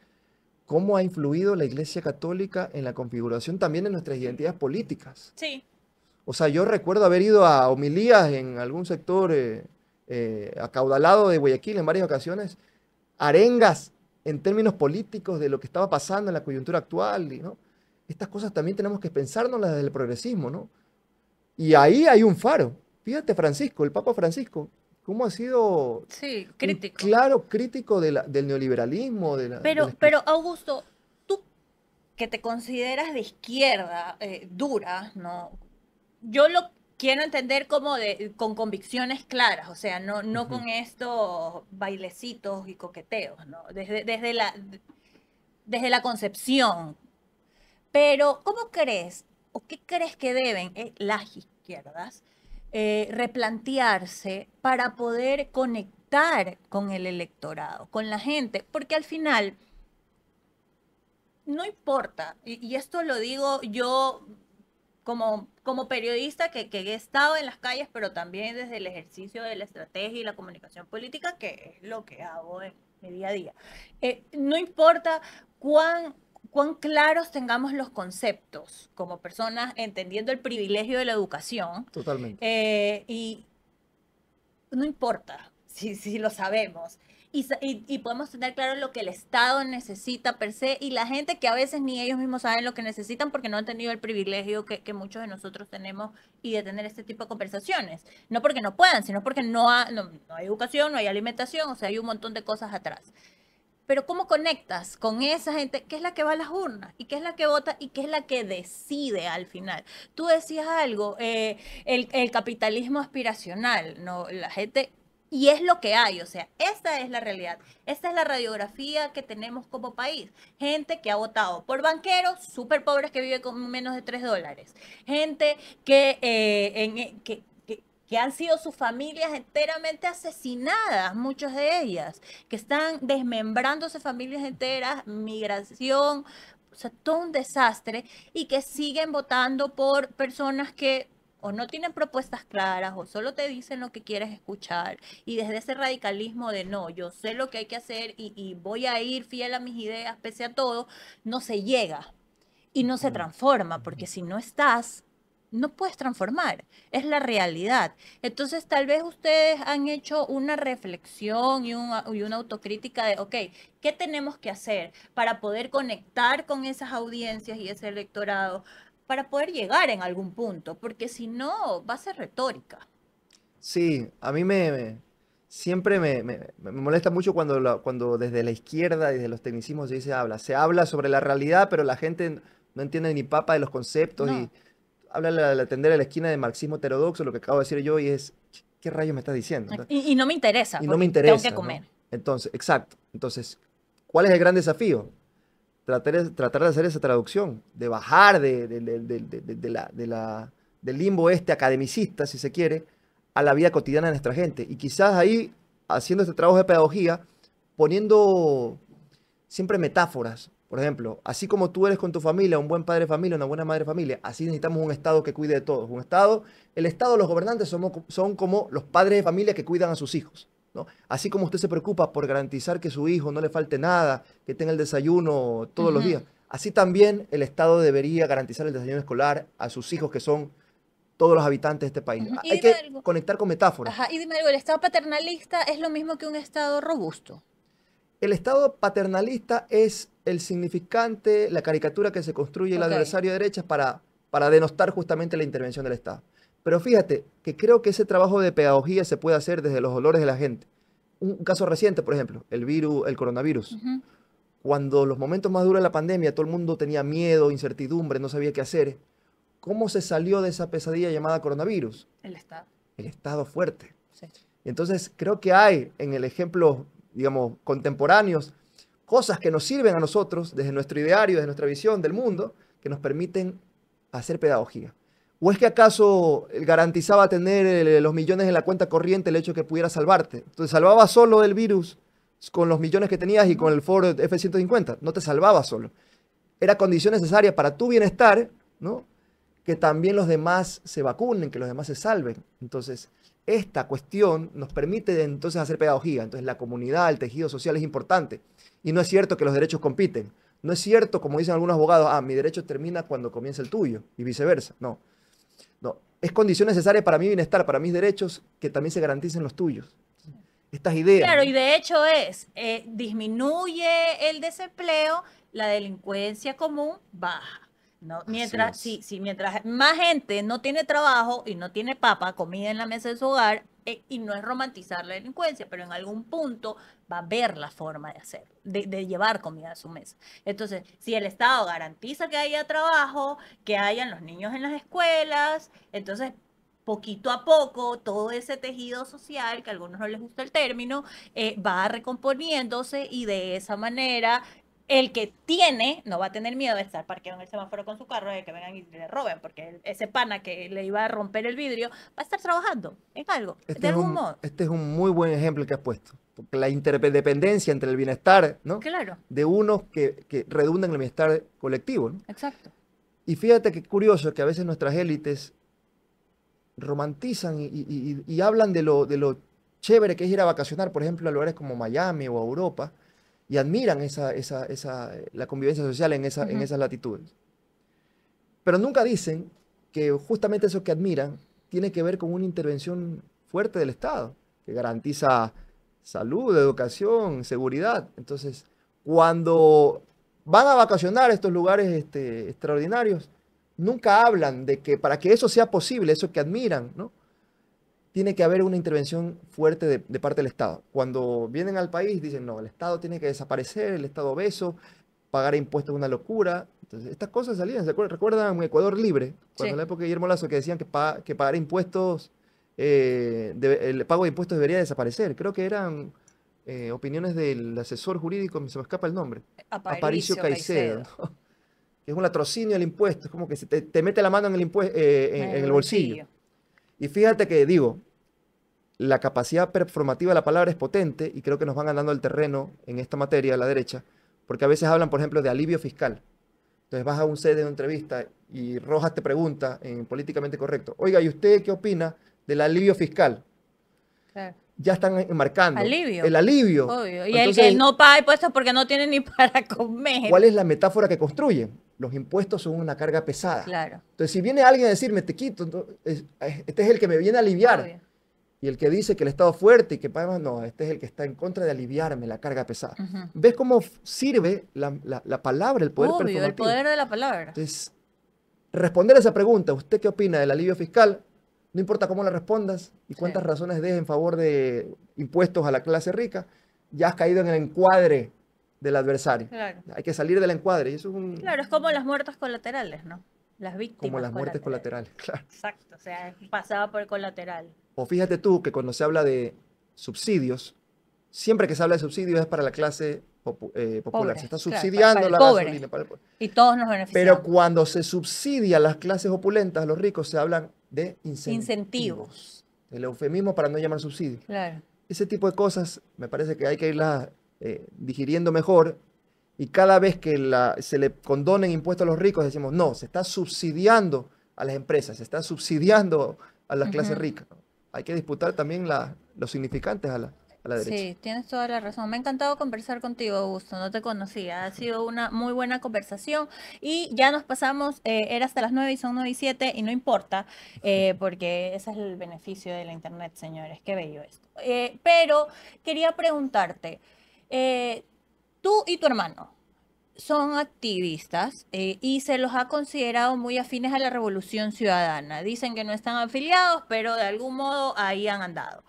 cómo ha influido la Iglesia Católica en la configuración también de nuestras identidades políticas. Sí. O sea, yo recuerdo haber ido a homilías en algún sector acaudalado de Guayaquil en varias ocasiones, arengas en términos políticos de lo que estaba pasando en la coyuntura actual, ¿no? Estas cosas también tenemos que pensárnoslas desde el progresismo, ¿no? Y ahí hay un faro. Fíjate, Francisco, el Papa Francisco, cómo ha sido Sí, un crítico. claro crítico del neoliberalismo, Pero Augusto, tú que te consideras de izquierda, dura, ¿no? Yo lo quiero entender como con convicciones claras, o sea, no Ujú. con estos bailecitos y coqueteos, ¿no? Desde la concepción. Pero, ¿cómo crees o qué crees que deben las izquierdas replantearse para poder conectar con el electorado, con la gente? Porque al final, no importa, y esto lo digo yo como periodista que he estado en las calles, pero también desde el ejercicio de la estrategia y la comunicación política, que es lo que hago mi día a día. No importa cuán, cuán claros tengamos los conceptos como personas entendiendo el privilegio de la educación, Totalmente. y no importa si lo sabemos. Y podemos tener claro lo que el Estado necesita per se y la gente que a veces ni ellos mismos saben lo que necesitan porque no han tenido el privilegio que muchos de nosotros tenemos y de tener este tipo de conversaciones. No porque no puedan, sino porque no hay educación, no hay alimentación, o sea, hay un montón de cosas atrás. Pero ¿cómo conectas con esa gente que es la que va a las urnas y que es la que vota y que es la que decide al final? Tú decías algo, el capitalismo aspiracional, ¿no? La gente, y es lo que hay, o sea, esta es la realidad, esta es la radiografía que tenemos como país. Gente que ha votado por banqueros súper pobres que viven con menos de $3. Gente que han sido sus familias enteramente asesinadas, muchas de ellas, que están desmembrándose familias enteras, migración, o sea, todo un desastre, y que siguen votando por personas que o no tienen propuestas claras o solo te dicen lo que quieres escuchar. Y desde ese radicalismo de no, yo sé lo que hay que hacer y voy a ir fiel a mis ideas pese a todo, no se llega y no se Ujú, transforma, ujú. porque si no estás, no puedes transformar, es la realidad. Entonces, tal vez ustedes han hecho una reflexión y una autocrítica de, ok, ¿qué tenemos que hacer para poder conectar con esas audiencias y ese electorado, para poder llegar en algún punto? Porque si no, va a ser retórica. Sí, a mí siempre me molesta mucho cuando, cuando desde la izquierda, desde los tecnicismos se habla. Se habla sobre la realidad, pero la gente no entiende ni papa de los conceptos y No. habla la tendera de la esquina de marxismo heterodoxo, lo que acabo de decir yo, y es, ¿qué rayos me estás diciendo? Y no me interesa, Y no me porque tengo que interesa, ¿no? comer. Entonces, exacto. Entonces, ¿cuál es el gran desafío? Tratar de hacer esa traducción, de bajar del limbo este academicista, si se quiere, a la vida cotidiana de nuestra gente. Y quizás ahí, haciendo este trabajo de pedagogía, poniendo siempre metáforas. Por ejemplo, así como tú eres con tu familia, un buen padre de familia, una buena madre de familia, así necesitamos un Estado que cuide de todos. Un Estado, el Estado, los gobernantes son como los padres de familia que cuidan a sus hijos, ¿no? Así como usted se preocupa por garantizar que su hijo no le falte nada, que tenga el desayuno todos los días, Ujú. así también el Estado debería garantizar el desayuno escolar a sus hijos que son todos los habitantes de este país. Ujú. Y Hay dime que algo. conectar con metáforas. Ajá, y dime algo, ¿el Estado paternalista es lo mismo que un Estado robusto? El Estado paternalista es el significante, la caricatura que se construye el Ok. adversario de derechas para denostar justamente la intervención del Estado. Pero fíjate que creo que ese trabajo de pedagogía se puede hacer desde los dolores de la gente. Un caso reciente, por ejemplo, el coronavirus. Ujú. Cuando los momentos más duros de la pandemia, todo el mundo tenía miedo, incertidumbre, no sabía qué hacer. ¿Cómo se salió de esa pesadilla llamada coronavirus? El Estado, El Estado fuerte. sí. Entonces, creo que hay en el ejemplo, digamos, contemporáneos, cosas que nos sirven a nosotros desde nuestro ideario, desde nuestra visión del mundo, que nos permiten hacer pedagogía. ¿O es que acaso garantizaba tener los millones en la cuenta corriente el hecho de que pudiera salvarte? Entonces, ¿salvaba solo del virus con los millones que tenías y con Ujú. el Ford F-150? No te salvaba solo. Era condición necesaria para tu bienestar, ¿no? Que también los demás se vacunen, que los demás se salven. Entonces, esta cuestión nos permite entonces hacer pedagogía. Entonces, la comunidad, el tejido social es importante. Y no es cierto que los derechos compiten. No es cierto, como dicen algunos abogados, mi derecho termina cuando comienza el tuyo y viceversa. No, no. Es condición necesaria para mi bienestar, para mis derechos, que también se garanticen los tuyos. Estas ideas, Claro, y ¿no? de hecho disminuye el desempleo, la delincuencia común baja, ¿no? Así Mientras, es. mientras más gente no tiene trabajo y no tiene papa, comida en la mesa de su hogar, y no es romantizar la delincuencia, pero en algún punto va a haber la forma de hacerlo, de llevar comida a su mesa. Entonces, si el Estado garantiza que haya trabajo, que hayan los niños en las escuelas, entonces poquito a poco todo ese tejido social, que a algunos no les gusta el término, va recomponiéndose y de esa manera el que tiene no va a tener miedo de estar parqueado en el semáforo con su carro de que vengan y le roben, porque ese pana que le iba a romper el vidrio va a estar trabajando en algo, de algún modo. Este es un muy buen ejemplo que has puesto. Porque la interdependencia entre el bienestar, ¿no? Claro, De unos que redunda en el bienestar colectivo, ¿no? exacto. Y fíjate qué curioso que a veces nuestras élites romantizan y hablan de lo chévere que es ir a vacacionar, por ejemplo, a lugares como Miami o Europa, y admiran la convivencia social en Ujú. esas latitudes. Pero nunca dicen que justamente eso que admiran tiene que ver con una intervención fuerte del Estado, que garantiza salud, educación, seguridad. Entonces, cuando van a vacacionar a estos lugares extraordinarios, nunca hablan de que para que eso sea posible, eso que admiran, ¿no? Tiene que haber una intervención fuerte de parte del Estado. Cuando vienen al país, dicen, no, el Estado tiene que desaparecer, el Estado obeso, pagar impuestos es una locura. Entonces, estas cosas salían. ¿Recuerdan en Ecuador Libre? Cuando en Sí. la época de Guillermo Lazo que decían que pagar impuestos, el pago de impuestos debería desaparecer. Creo que eran opiniones del asesor jurídico, se me escapa el nombre, Aparicio Aparicio Caicedo, Caicedo. ¿no? Que es un latrocinio del impuesto, es como que se te mete la mano en En en el el bolsillo. bolsillo. Y fíjate que digo, la capacidad performativa de la palabra es potente y creo que nos van ganando el terreno en esta materia a la derecha, porque a veces hablan, por ejemplo, de alivio fiscal. Entonces vas a un set de una entrevista y Rojas te pregunta en Políticamente Correcto, oiga, ¿y usted qué opina del alivio fiscal? Claro. Ya están enmarcando Alivio, el alivio. obvio. Y el que Entonces, no paga impuestos porque no tiene ni para comer. ¿cuál es la metáfora que construyen? Los impuestos son una carga pesada. Claro, Entonces, si viene alguien a decirme, te quito, este es el que me viene a aliviar. obvio. Y el que dice que el Estado es fuerte y que paga más, no, este es el que está en contra de aliviarme la carga pesada. Ujú. ¿Ves cómo sirve la palabra, el poder Obvio, el performativo? poder de la palabra. Entonces, responder a esa pregunta, ¿usted qué opina del alivio fiscal? No importa cómo la respondas y Sí, cuántas razones des en favor de impuestos a la clase rica, ya has caído en el encuadre del adversario. claro. Hay que salir del encuadre y eso es Claro, es como las muertes colaterales, ¿no? Las como víctimas las muertes colaterales. colaterales, claro. Exacto, o sea, pasaba por colateral. O fíjate tú que cuando se habla de subsidios, siempre que se habla de subsidios es para la clase popular. Se Pobres, está claro, para subsidiando el la pobre. gasolina. Y todos nos Pero beneficiamos. cuando se subsidia a las clases opulentas, a los ricos, se hablan de Incentivos. incentivos. El eufemismo para no llamar subsidio. Claro. Ese tipo de cosas me parece que hay que irlas digiriendo mejor. Y cada vez que se le condonen impuestos a los ricos, decimos, no, se está subsidiando a las empresas, se está subsidiando a las clases Ujú. ricas, ¿no? Hay que disputar también los significantes a la derecha. Sí, tienes toda la razón. Me ha encantado conversar contigo, Augusto. No te conocía. Ha sido una muy buena conversación. Y ya nos pasamos, era hasta las 9 y son 9:07 y no importa, porque ese es el beneficio de la internet, señores. Qué bello esto. Pero quería preguntarte, eh, tú y tu hermano son activistas y se los ha considerado muy afines a la Revolución Ciudadana. Dicen que no están afiliados, pero de algún modo ahí han andado.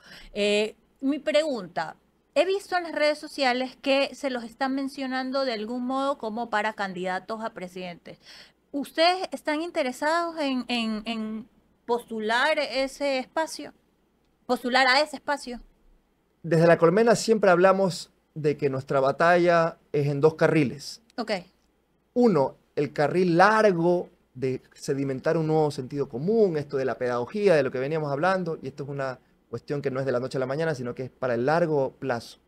Mi pregunta, he visto en las redes sociales que se los están mencionando de algún modo como para candidatos a presidentes. ¿Ustedes están interesados en postular ese espacio? ¿Postular a ese espacio? Desde la colmena siempre hablamos de que nuestra batalla es en dos carriles. Ok. Uno, el carril largo de sedimentar un nuevo sentido común, esto de la pedagogía, de lo que veníamos hablando, y esto es una cuestión que no es de la noche a la mañana, sino que es para el largo plazo,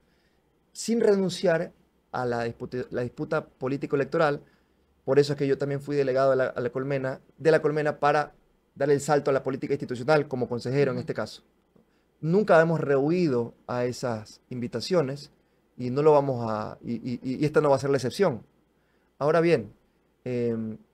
sin renunciar a la disputa político-electoral. Por eso es que yo también fui delegado de la Colmena para dar el salto a la política institucional como consejero en Ujú. este caso. Nunca hemos rehuido a esas invitaciones y no lo vamos y esta no va a ser la excepción. Ahora bien,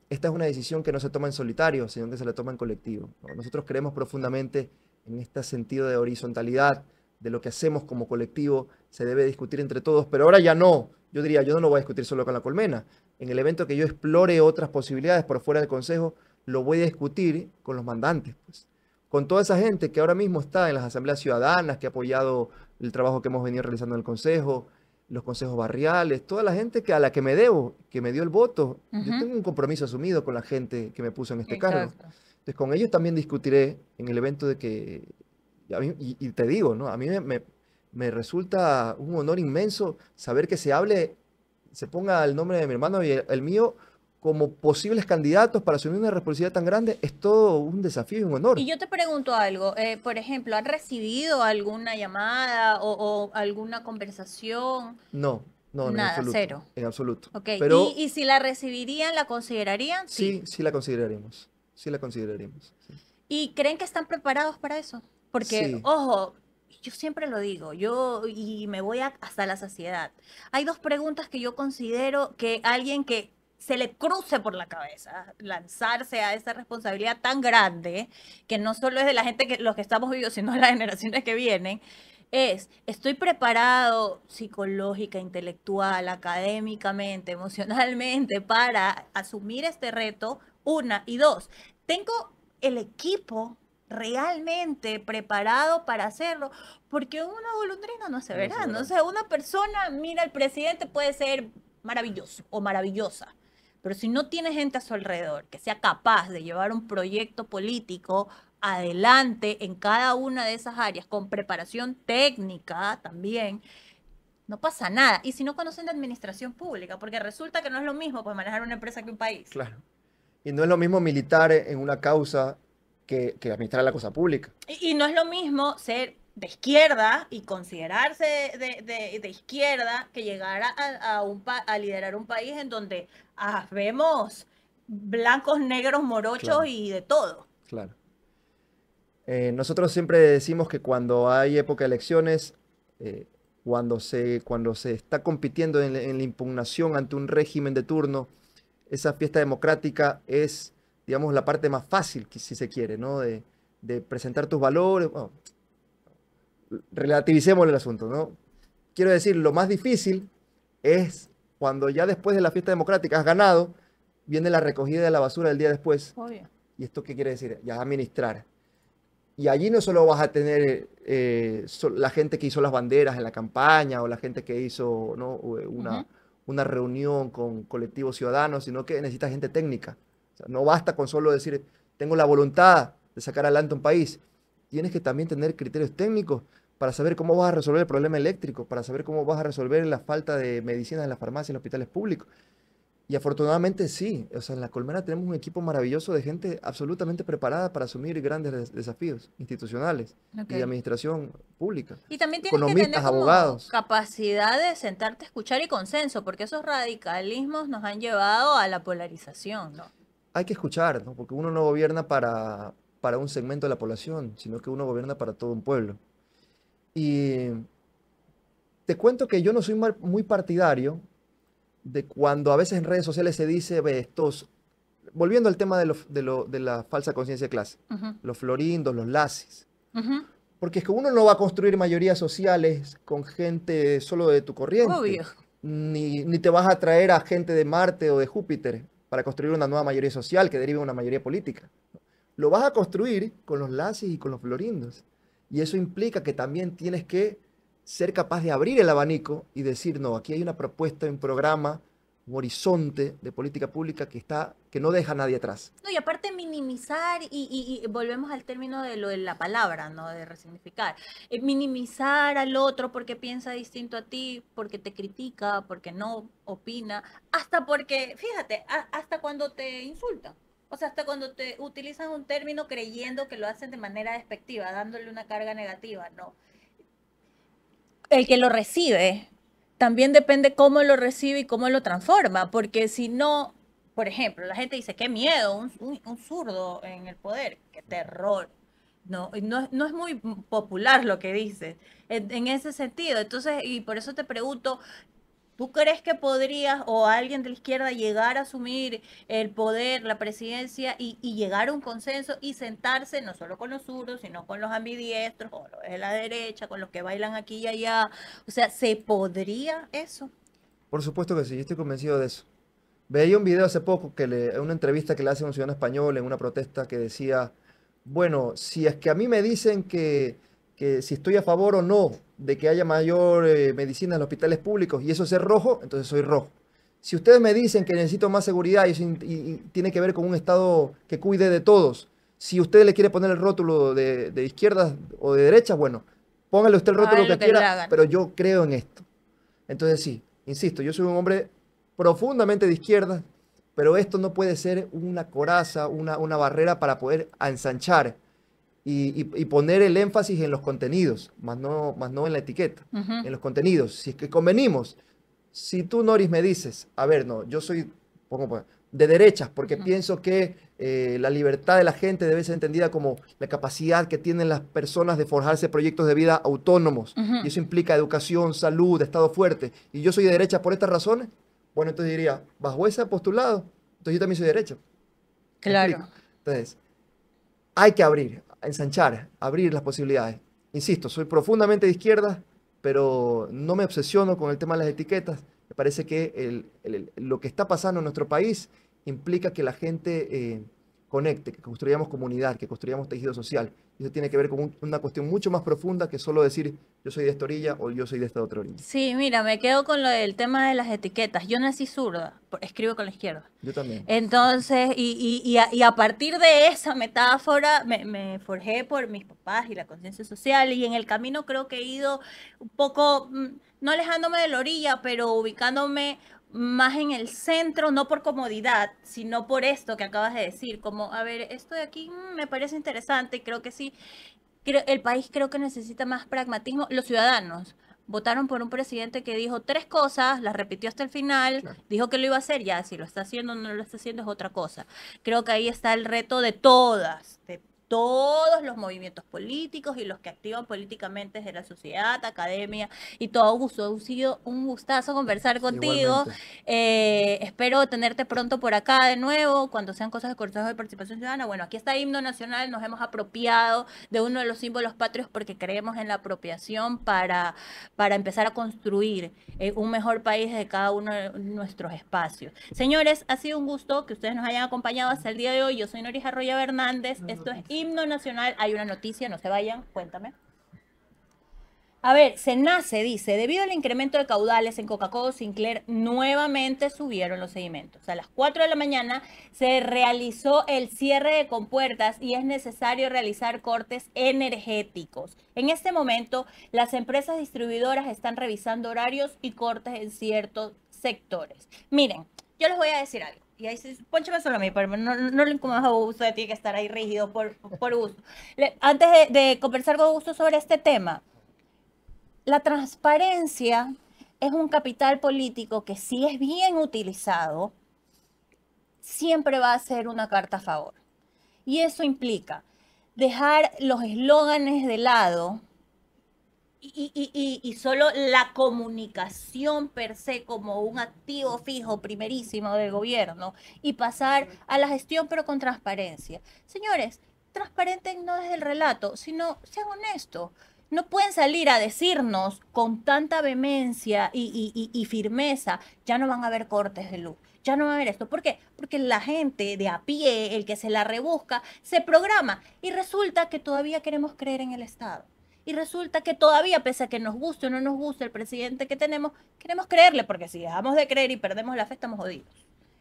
esta es una decisión que no se toma en solitario, sino que se la toma en colectivo, ¿no? Nosotros creemos profundamente en este sentido de horizontalidad, de lo que hacemos como colectivo, se debe discutir entre todos, pero ahora ya no. Yo diría, yo no lo voy a discutir solo con la colmena. En el evento que yo explore otras posibilidades por fuera del consejo, lo voy a discutir con los mandantes, pues. Con toda esa gente que ahora mismo está en las asambleas ciudadanas, que ha apoyado el trabajo que hemos venido realizando en el consejo, los consejos barriales, toda la gente a la que me debo, que me dio el voto. Yo Ujú. tengo un compromiso asumido con la gente que me puso en este cargo. Exacto. Entonces, con ellos también discutiré en el evento de que, y te digo, ¿no? A mí me resulta un honor inmenso saber que se hable, se ponga el nombre de mi hermano y el mío como posibles candidatos para asumir una responsabilidad tan grande. Es todo un desafío y un honor. Y yo te pregunto algo, por ejemplo, ¿has recibido alguna llamada o alguna conversación? No, no, en Nada, absoluto, cero. en absoluto. Ok, Pero y si la recibirían, la considerarían? Sí. sí, sí la consideraremos. Sí la consideraremos. Sí. ¿Y creen que están preparados para eso? Porque, Sí. ojo, yo siempre lo digo, y me voy hasta la saciedad. Hay dos preguntas que yo considero que alguien que se le cruce por la cabeza lanzarse a esa responsabilidad tan grande, que no solo es de la gente que los que estamos vivos, sino de las generaciones que vienen, ¿estoy preparado psicológica, intelectual, académicamente, emocionalmente para asumir este reto? Una, y dos, ¿tengo el equipo realmente preparado para hacerlo? Porque una golondrina no hace No sé, verano. O ¿verdad? sea, una persona, mira, el presidente puede ser maravilloso o maravillosa, pero si no tiene gente a su alrededor que sea capaz de llevar un proyecto político adelante en cada una de esas áreas, con preparación técnica también, no pasa nada. Y si no conocen de administración pública, porque resulta que no es lo mismo pues manejar una empresa que un país. Claro. Y no es lo mismo militar en una causa que administrar la cosa pública. Y no es lo mismo ser de izquierda y considerarse de izquierda que llegar a liderar un país en donde vemos blancos, negros, morochos Claro, y de todo. claro. Nosotros siempre decimos que cuando hay época de elecciones, eh, cuando se está compitiendo en la impugnación ante un régimen de turno, esa fiesta democrática es, digamos, la parte más fácil, si se quiere, ¿no? De presentar tus valores. Bueno, relativicemos el asunto, ¿no? Quiero decir, lo más difícil es cuando ya después de la fiesta democrática has ganado, viene la recogida de la basura del día después. Obvio. ¿Y esto qué quiere decir? Ya administrar. Y allí no solo vas a tener la gente que hizo las banderas en la campaña o la gente que hizo, ¿no? Ujú. Una reunión con colectivos ciudadanos, sino que necesitas gente técnica. O sea, no basta con solo decir, tengo la voluntad de sacar adelante un país. Tienes que también tener criterios técnicos para saber cómo vas a resolver el problema eléctrico, para saber cómo vas a resolver la falta de medicinas en las farmacias y en los hospitales públicos. Y afortunadamente sí, o sea, en La Colmena tenemos un equipo maravilloso de gente absolutamente preparada para asumir grandes desafíos institucionales y de Ok. administración pública. Y también tienes que tener Economistas, como abogados. capacidad de sentarte a escuchar y consenso, porque esos radicalismos nos han llevado a la polarización, ¿no? Hay que escuchar, ¿no? Porque uno no gobierna para un segmento de la población, sino que uno gobierna para todo un pueblo. Y te cuento que yo no soy muy partidario de cuando a veces en redes sociales se dice, ve, estos, volviendo al tema de la falsa conciencia de clase, Ujú, los florindos, los lasis. ujú. Porque es que uno no va a construir mayorías sociales con gente solo de tu corriente, Obvio. ni te vas a traer a gente de Marte o de Júpiter para construir una nueva mayoría social que derive en una mayoría política. Lo vas a construir con los lacis y con los florindos. Y eso implica que también tienes que ser capaz de abrir el abanico y decir, no, aquí hay una propuesta, un programa, un horizonte de política pública que no deja a nadie atrás. No, y aparte minimizar, y volvemos al término de lo de la palabra, ¿no? De resignificar. Minimizar al otro porque piensa distinto a ti, porque te critica, porque no opina, hasta porque, fíjate, hasta cuando te insultan. O sea, hasta cuando te utilizan un término creyendo que lo hacen de manera despectiva, dándole una carga negativa, ¿no? El que lo recibe también depende cómo lo recibe y cómo lo transforma, porque si no, por ejemplo, la gente dice, qué miedo, un zurdo en el poder, qué terror. No, no es muy popular lo que dice en ese sentido. Entonces, y por eso te pregunto, ¿tú crees que podrías o alguien de la izquierda llegar a asumir el poder, la presidencia y llegar a un consenso y sentarse no solo con los zurdos, sino con los ambidiestros, con los de la derecha, con los que bailan aquí y allá? O sea, ¿se podría eso? Por supuesto que sí, yo estoy convencido de eso. Veía un video hace poco, una entrevista que le hace a un ciudadano español en una protesta que decía, bueno, si es que a mí me dicen que si estoy a favor o no de que haya mayor medicina en los hospitales públicos y eso es ser rojo, entonces soy rojo. Si ustedes me dicen que necesito más seguridad y tiene que ver con un Estado que cuide de todos, si usted le quiere poner el rótulo de izquierda o de derecha, bueno, póngale usted el rótulo Hagan que lo que le quiera, hagan. pero yo creo en esto. Entonces sí, insisto, yo soy un hombre profundamente de izquierda, pero esto no puede ser una coraza, una barrera para poder ensanchar y poner el énfasis en los contenidos, más no en la etiqueta, Ujú. en los contenidos. Si es que convenimos, si tú, Noris, me dices, a ver, no, yo soy, de derechas, porque pienso que la libertad de la gente debe ser entendida como la capacidad que tienen las personas de forjarse proyectos de vida autónomos. Y eso implica educación, salud, Estado fuerte. Y yo soy de derecha por estas razones. Bueno, entonces diría, bajo ese postulado, entonces yo también soy de derecha. ¿Me Claro. explico? Entonces, hay que abrir, ensanchar, abrir las posibilidades. Insisto, soy profundamente de izquierda, pero no me obsesiono con el tema de las etiquetas. Me parece que lo que está pasando en nuestro país implica que la gente conecte, que construyamos comunidad, que construyamos tejido social. Y eso tiene que ver con una cuestión mucho más profunda que solo decir yo soy de esta orilla o yo soy de esta otra orilla. Sí, mira, me quedo con lo del tema de las etiquetas. Yo nací zurda, escribo con la izquierda. Yo también. Entonces, y a partir de esa metáfora me forjé por mis papás y la conciencia social, y en el camino creo que he ido un poco, no alejándome de la orilla, pero ubicándome más en el centro, no por comodidad, sino por esto que acabas de decir, como, a ver, esto de aquí me parece interesante, creo que sí, el país creo que necesita más pragmatismo. Los ciudadanos votaron por un presidente que dijo tres cosas, las repitió hasta el final, Claro. dijo que lo iba a hacer, ya si lo está haciendo o no lo está haciendo es otra cosa. Creo que ahí está el reto de todos los movimientos políticos y los que activan políticamente desde la sociedad, academia y todo. Augusto, ha sido un gustazo conversar contigo. Igualmente. Espero tenerte pronto por acá de nuevo, cuando sean cosas de Consejo de Participación Ciudadana. Bueno, aquí está el himno nacional, nos hemos apropiado de uno de los símbolos patrios porque creemos en la apropiación para empezar a construir un mejor país de cada uno de nuestros espacios. Señores, ha sido un gusto que ustedes nos hayan acompañado hasta el día de hoy. Yo soy Noris Arroyo Hernández. Esto es Himno Nacional. Hay una noticia, no se vayan, cuéntame. A ver, Senace dice, debido al incremento de caudales en Coca-Cola Sinclair, nuevamente subieron los sedimentos. A las 4 de la mañana se realizó el cierre de compuertas y es necesario realizar cortes energéticos. En este momento, las empresas distribuidoras están revisando horarios y cortes en ciertos sectores. Miren, yo les voy a decir algo. Y ahí sí, pónchame solo a mí, pero no le incomoda a Augusto, tiene que estar ahí rígido por gusto. Antes de conversar con Augusto sobre este tema, la transparencia es un capital político que si es bien utilizado, siempre va a ser una carta a favor. Y eso implica dejar los eslóganes de lado y solo la comunicación per se como un activo fijo primerísimo del gobierno y pasar a la gestión pero con transparencia. Señores, transparenten no desde el relato, sino sean honestos. No pueden salir a decirnos con tanta vehemencia y firmeza, ya no van a haber cortes de luz, ya no va a haber esto. ¿Por qué? Porque la gente de a pie, el que se la rebusca, se programa y resulta que todavía queremos creer en el Estado. Y resulta que todavía, pese a que nos guste o no nos guste el presidente que tenemos, queremos creerle, porque si dejamos de creer y perdemos la fe, estamos jodidos.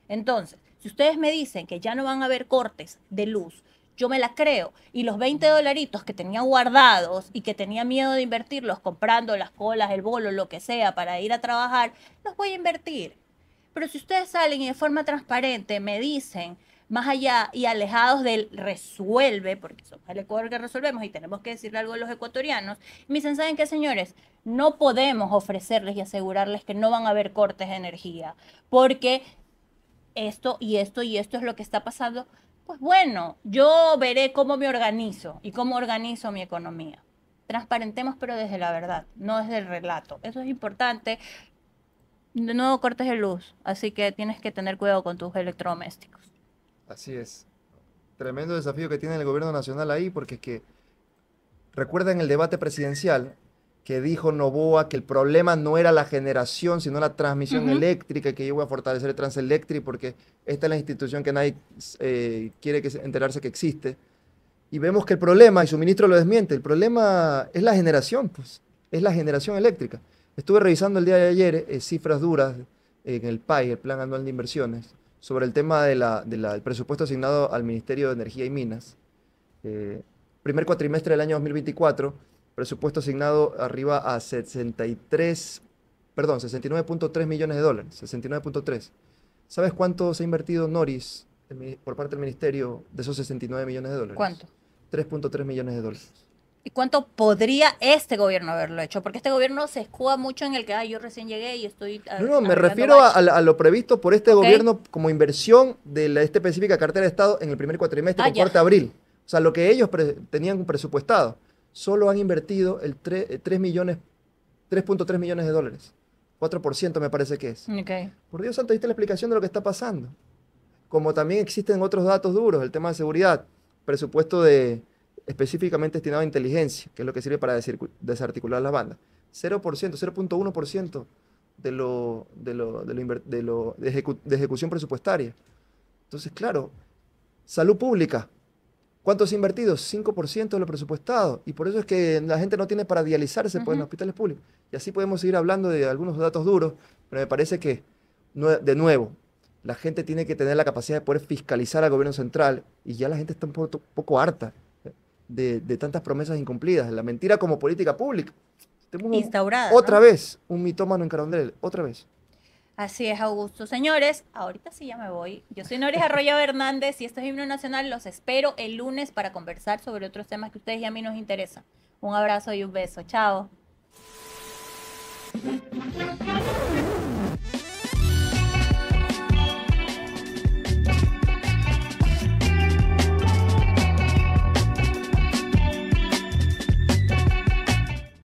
Entonces, si ustedes me dicen que ya no van a haber cortes de luz, yo me la creo. Y los 20 dolaritos que tenía guardados y que tenía miedo de invertirlos comprando las colas, el bolo, lo que sea, para ir a trabajar, los voy a invertir. Pero si ustedes salen y de forma transparente me dicen, más allá y alejados del resuelve, porque somos el Ecuador que resolvemos y tenemos que decirle algo a los ecuatorianos, me dicen, ¿saben qué, señores? No podemos ofrecerles y asegurarles que no van a haber cortes de energía, porque esto y esto y esto es lo que está pasando. Pues bueno, yo veré cómo me organizo y cómo organizo mi economía. Transparentemos, pero desde la verdad, no desde el relato. Eso es importante. De nuevo, cortes de luz, así que tienes que tener cuidado con tus electrodomésticos. Así es. Tremendo desafío que tiene el gobierno nacional ahí, porque es que recuerdan el debate presidencial que dijo Noboa que el problema no era la generación, sino la transmisión eléctrica, y que yo voy a fortalecer el Transelectric porque esta es la institución que nadie quiere enterarse que existe. Y vemos que el problema, y su ministro lo desmiente, el problema es la generación, pues, es la generación eléctrica. Estuve revisando el día de ayer cifras duras en el PAI, el Plan Anual de Inversiones, sobre el tema del presupuesto asignado al Ministerio de Energía y Minas. Primer cuatrimestre del año 2024, presupuesto asignado arriba a 69.3 millones de dólares, 69.3. ¿Sabes cuánto se ha invertido Noris por parte del ministerio de esos 69 millones de dólares? ¿Cuánto? 3.3 millones de dólares. ¿Y cuánto podría este gobierno haberlo hecho? Porque este gobierno se escuda mucho en el que yo recién llegué y estoy No, me arreglando refiero baches. a lo previsto por este Ok. gobierno como inversión de esta específica cartera de Estado en el primer cuatrimestre Ah, con ya. corte a abril. O sea, lo que ellos tenían presupuestado, solo han invertido el 3 millones, 3.3 millones de dólares. 4% me parece que es. Ok. Por Dios santo, ¿viste la explicación de lo que está pasando? Como también existen otros datos duros, el tema de seguridad, presupuesto específicamente destinado a inteligencia, que es lo que sirve para desarticular las bandas. 0%, 0.1% de ejecución presupuestaria. Entonces, claro, salud pública. ¿Cuánto se ha invertido? 5% de lo presupuestado. Y por eso es que la gente no tiene para dializarse pues, en los Ujú. hospitales públicos. Y así podemos seguir hablando de algunos datos duros, pero me parece que, de nuevo, la gente tiene que tener la capacidad de poder fiscalizar al gobierno central y ya la gente está un poco harta de tantas promesas incumplidas, la mentira como política pública. Tenemos Instaurada, otra ¿no? vez un mitómano en Carondelet, otra vez. Así es, Augusto. Señores, ahorita sí ya me voy. Yo soy Noris Arroyo Hernández y esto es Himno Nacional. Los espero el lunes para conversar sobre otros temas que a ustedes y a mí nos interesan. Un abrazo y un beso. Chao.